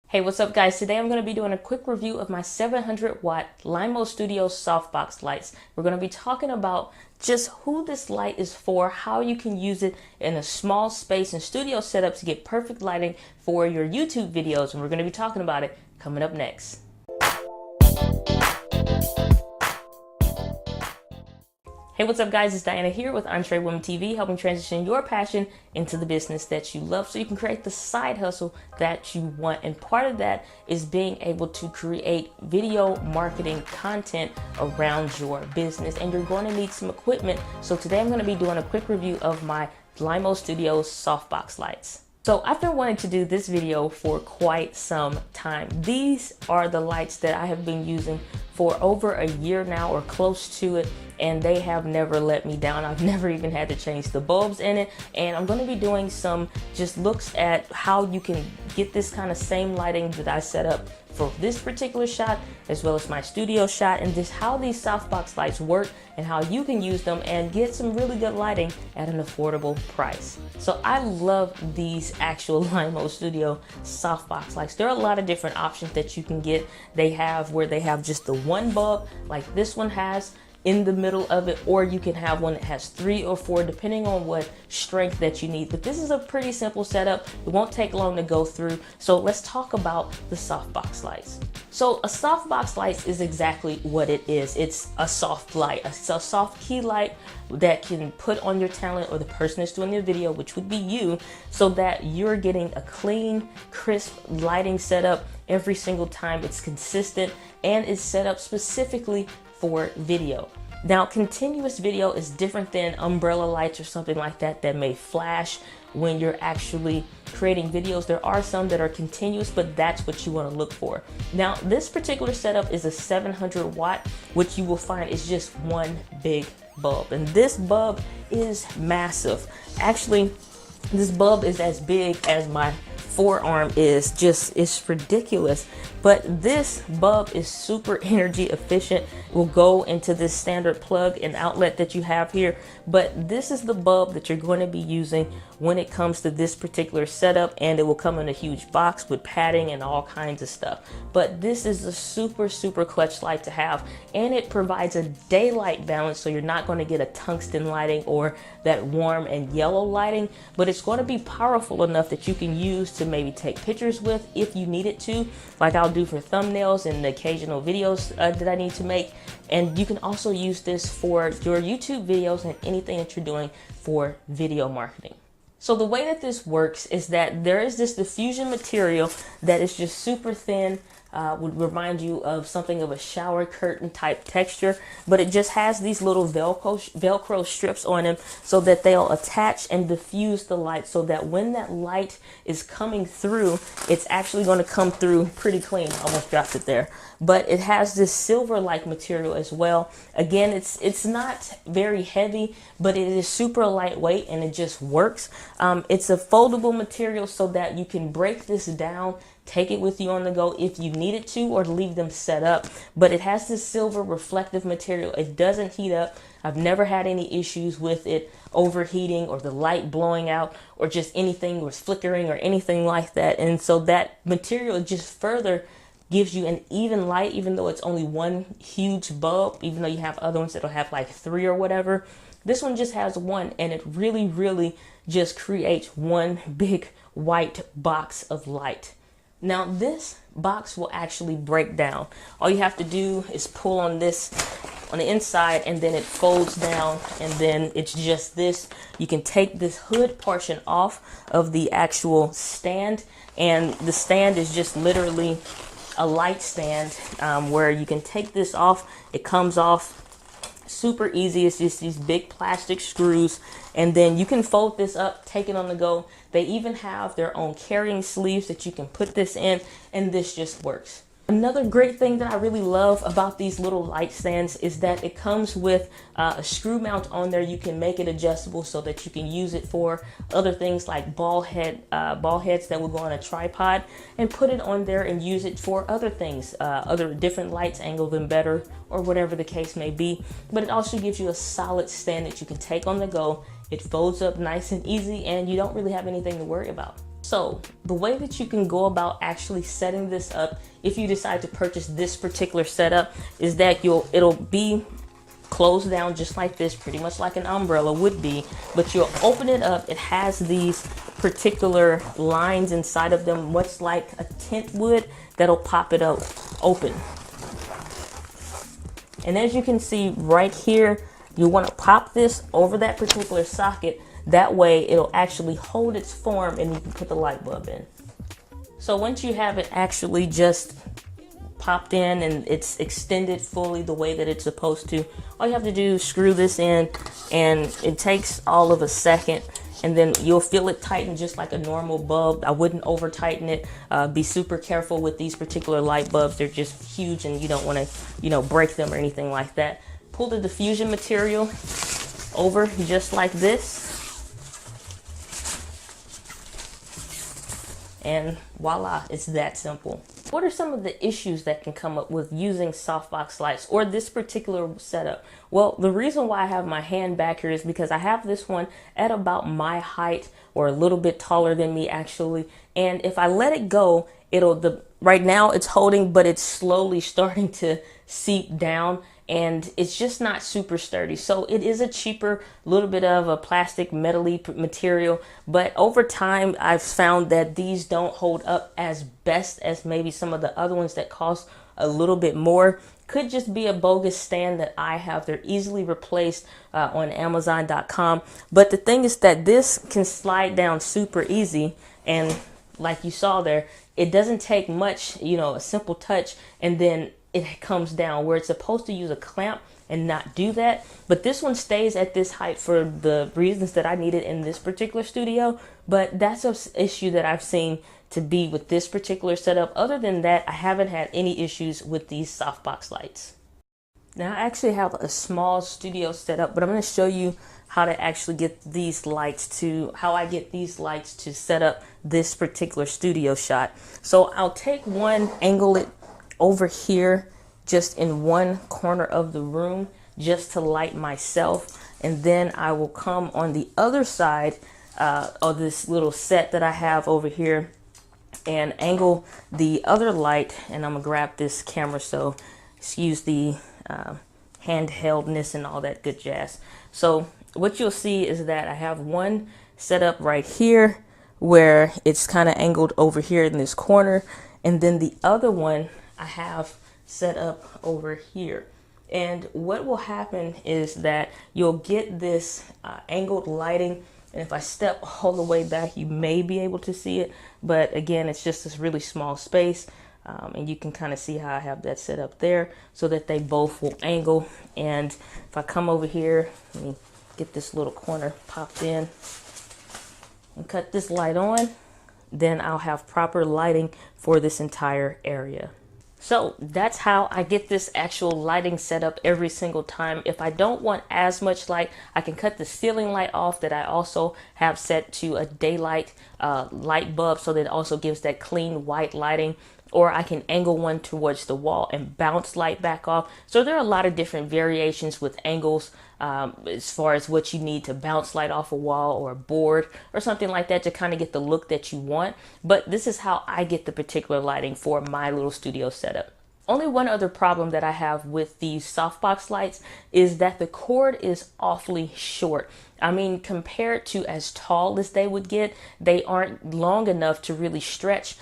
Hey, what's up guys? Today I'm going to be doing a quick review of my 700 watt LimoStudio Softbox lights. We're going to be talking about just who this light is for, how you can use it in a small space and studio setup to get perfect lighting for your YouTube videos. And we're going to be talking about it coming up next. Hey, what's up guys? It's Diana here with Entree Women TV, helping transition your passion into the business that you love so you can create the side hustle that you want. And part of that is being able to create video marketing content around your business. And you're going to need some equipment. So today I'm going to be doing a quick review of my LimoStudio Softbox lights. So I've been wanting to do this video for quite some time. These are the lights that I have been using for over a year now or close to it, and they have never let me down. I've never even had to change the bulbs in it, and I'm going to be doing some just looks at how you can get this kind of same lighting that I set up for this particular shot as well as my studio shot, and just how these softbox lights work and how you can use them and get some really good lighting at an affordable price. So I love these actual LimoStudio softbox lights. There are a lot of different options that you can get. They have where they have just the one bulb like this one has in the middle of it, or you can have one that has 3 or 4 depending on what strength that you need. But this is a pretty simple setup. It won't take long to go through. So let's talk about the softbox lights. So a softbox light is exactly what it is. It's a soft light, a soft key light that can put on your talent or the person that's doing the video, which would be you, so that you're getting a clean, crisp lighting setup every single time. It's consistent and it's set up specifically for video. Now, continuous video is different than umbrella lights or something like that that may flash when you're actually creating videos. There are some that are continuous, but that's what you want to look for. Now, this particular setup is a 700 watt, which you will find is just one big bulb. And this bulb is massive. Actually, this bulb is as big as my forearm is. It's ridiculous. But this bulb is super energy efficient. It will go into this standard plug and outlet that you have here, but this is the bulb that you're going to be using when it comes to this particular setup, and it will come in a huge box with padding and all kinds of stuff. But this is a super clutch light to have, and it provides a daylight balance, so you're not going to get a tungsten lighting or that warm and yellow lighting, but it's going to be powerful enough that you can use to maybe take pictures with if you need it to, like I'll do for thumbnails and the occasional videos that I need to make. And you can also use this for your YouTube videos and anything that you're doing for video marketing. So the way that this works is that there is this diffusion material that is just super thin, would remind you of something of a shower curtain type texture, but it just has these little Velcro strips on them so that they'll attach and diffuse the light, so that when that light is coming through, it's actually going to come through pretty clean. Almost dropped it there. But it has this silver-like material as well. Again, it's not very heavy, but it is super lightweight and it just works. It's a foldable material so that you can break this down, take it with you on the go if you need it to, or leave them set up. But it has this silver reflective material. It doesn't heat up. I've never had any issues with it overheating or the light blowing out or just anything was flickering or anything like that. And so that material just further gives you an even light, even though it's only one huge bulb, even though you have other ones that'll have like 3 or whatever. This one just has one, and it really just creates one big white box of light. Now this box will actually break down. All you have to do is pull on this on the inside, and then it folds down, and then it's just this. You can take this hood portion off of the actual stand, and the stand is just literally a light stand where you can take this off. It comes off super easy. It's just these big plastic screws, and then you can fold this up, take it on the go. They even have their own carrying sleeves that you can put this in, and this just works. Another great thing that I really love about these little light stands is that it comes with a screw mount on there. You can make it adjustable so that you can use it for other things like ball heads that will go on a tripod, and put it on there and use it for other things, other different lights, angle them better, or whatever the case may be. But it also gives you a solid stand that you can take on the go. It folds up nice and easy, and you don't really have anything to worry about. So the way that you can go about actually setting this up, if you decide to purchase this particular setup, is that it'll be closed down just like this, pretty much like an umbrella would be, but you'll open it up. It has these particular lines inside of them, much like a tent would, that'll pop it up open. And as you can see right here, you want to pop this over that particular socket. That way it'll actually hold its form and you can put the light bulb in. So once you have it actually just popped in and it's extended fully the way that it's supposed to, all you have to do is screw this in, and it takes all of a second, and then you'll feel it tighten just like a normal bulb. I wouldn't over tighten it. Be super careful with these particular light bulbs. They're just huge and you don't want to, break them or anything like that. Pull the diffusion material over just like this. And voila, it's that simple. What are some of the issues that can come up with using softbox lights or this particular setup? Well, the reason why I have my hand back here is because I have this one at about my height, or a little bit taller than me actually. And if I let it go, right now it's holding, but it's slowly starting to seep down, and it's just not super sturdy. So it is a cheaper, little bit of a plastic metally material, but over time I've found that these don't hold up as best as maybe some of the other ones that cost a little bit more. Could just be a bogus stand that I have. They're easily replaced on Amazon.com. But the thing is that this can slide down super easy, and like you saw there, it doesn't take much, a simple touch, and then it comes down, where it's supposed to use a clamp and not do that. But this one stays at this height for the reasons that I needed in this particular studio. But that's an issue that I've seen to be with this particular setup. Other than that, I haven't had any issues with these softbox lights. Now I actually have a small studio setup, but I'm going to show you how to actually get these lights how I get these lights to set up this particular studio shot. So I'll take one, angle it over here just in one corner of the room just to light myself, and then I will come on the other side of this little set that I have over here and angle the other light. And I'm gonna grab this camera, so excuse the handheldness and all that good jazz. So what you'll see is that I have one set up right here where it's kind of angled over here in this corner, and then the other one I have set up over here. And what will happen is that you'll get this angled lighting, and if I step all the way back, you may be able to see it, but again, it's just this really small space, and you can kind of see how I have that set up there so that they both will angle. And if I come over here, let me get this little corner popped in and cut this light on, then I'll have proper lighting for this entire area. So that's how I get this actual lighting set up every single time. If I don't want as much light, I can cut the ceiling light off that I also have set to a daylight light bulb, so that it also gives that clean white lighting. Or I can angle one towards the wall and bounce light back off. So there are a lot of different variations with angles as far as what you need to bounce light off a wall or a board or something like that to kind of get the look that you want. But this is how I get the particular lighting for my little studio setup. Only one other problem that I have with these softbox lights is that the cord is awfully short. I mean, compared to as tall as they would get, they aren't long enough to really stretch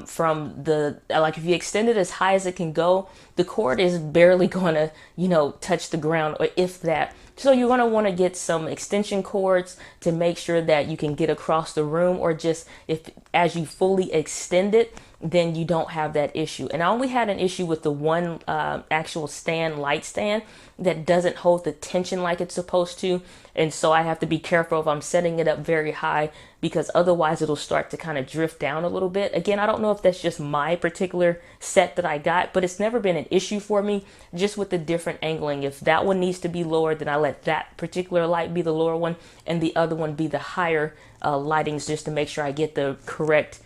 from like if you extend it as high as it can go, the cord is barely going to, touch the ground, or if that. So you're going to want to get some extension cords to make sure that you can get across the room, or just as you fully extend it, then you don't have that issue. And I only had an issue with the one actual light stand that doesn't hold the tension like it's supposed to. And so I have to be careful if I'm setting it up very high, because otherwise it'll start to kind of drift down a little bit. Again, I don't know if that's just my particular set that I got, but it's never been an issue for me, just with the different angling. If that one needs to be lower, then I let that particular light be the lower one and the other one be the higher lightings, just to make sure I get the correct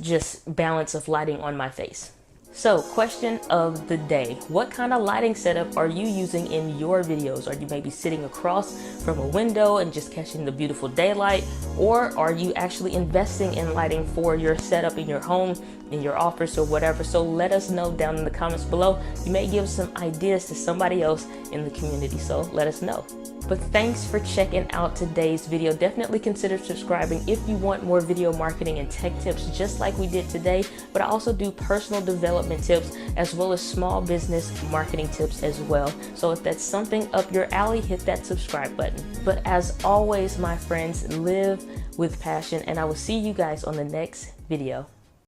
just balance of lighting on my face. So, question of the day. What kind of lighting setup are you using in your videos? Are you maybe sitting across from a window and just catching the beautiful daylight? Or are you actually investing in lighting for your setup in your home, in your office, or whatever? So let us know down in the comments below. You may give some ideas to somebody else in the community, so let us know. But thanks for checking out today's video. Definitely consider subscribing if you want more video marketing and tech tips just like we did today. But I also do personal development tips as well as small business marketing tips as well. So if that's something up your alley, hit that subscribe button. But as always, my friends, live with passion, and I will see you guys on the next video.